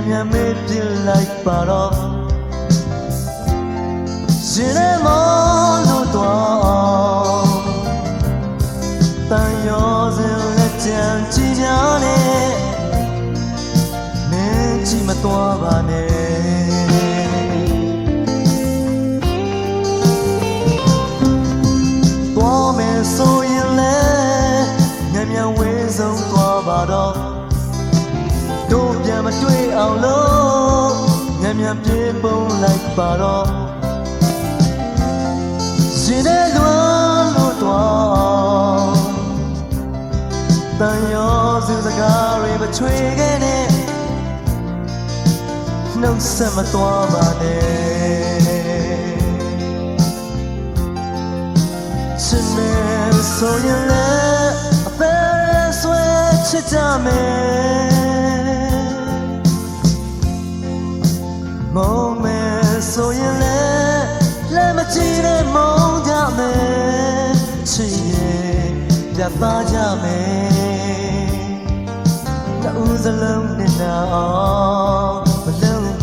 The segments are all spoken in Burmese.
မြန်မေးပြလိုက်ပါတော့ရှင်ရဲ့မောလို့တော့တန်ရောစင်လက်ကြံကြည်ညာနဲ့မင်းကြည့်မသွားပါနဲ့သွားမယ်ဆိုရင်လည်းမြန်မြန်ဝေးဆုံးသွားပါတော့တို့ပြန်မတွေ့အောင်လို့မြန်မြန်ပြေးပုံလိုက်ပါတော့ရှင်တဲ့လွမ်းလို့တော့တန်ရောစုစကားတွေမချွေခဲ့နဲ့နှုတ်ဆက်မသွားပါနဲ့ရှင်မဲဆိုရင်လည်းအသက်ဆွဲချစ်ကြမယ်မုံမဲဆိုရင်လည်းလက်မကြည့်နဲ့မုံကြမယ်ချစ်ရဲ့ပြတ်သားကြမယ်နှစ်ဦးစလုံးနဲ့နာအောင်မလုံး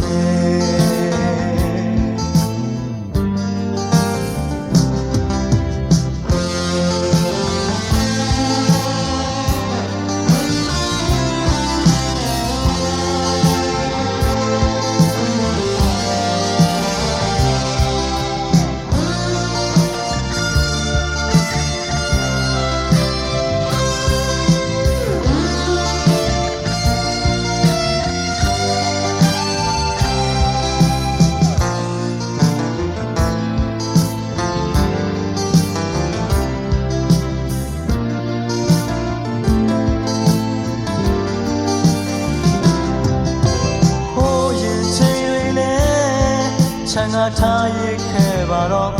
ချမ်းသာထားရခဲ့ပါတော့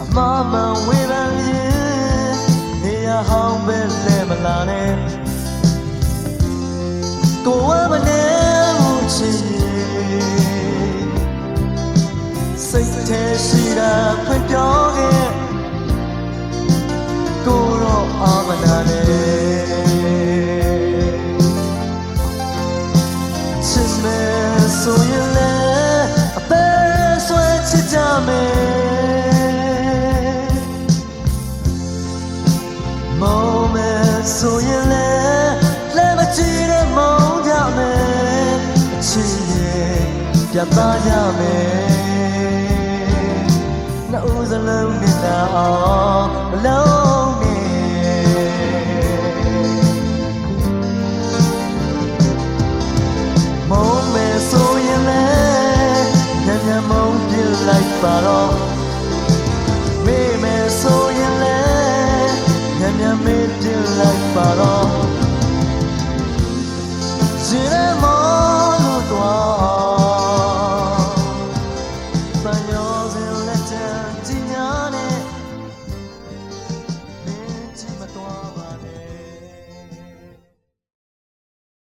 အမမဝေဖန်ရင်နေရဟောင်းပဲလဲမလာနဲ့ကိုဝမနေမှုချစ်စိတ်ထဲရှိတာဖွင့်ပြောခဲ့ကိုတော့အာမနာနဲ့ချစ်မယ်ဆိုရင်ကြမယ်မုံမယ်ဆိုရင်လည်းလက်မကြည့်နဲ့မုံကြမယ်အချစ်ရဲ့ပြတ်သားကြမယ်နှစ်ဦးစလုံးနဲ့နာအောင်မလုံးနဲ့မုံမယ်ဆိုရင်လည်းညံ့ညံ့မုံပြလိုက်ပါတော့မေးမယ်ဆိုရင်လည်းညံ့ညံ့မေးပြလိုက်ပါတော့ရှင်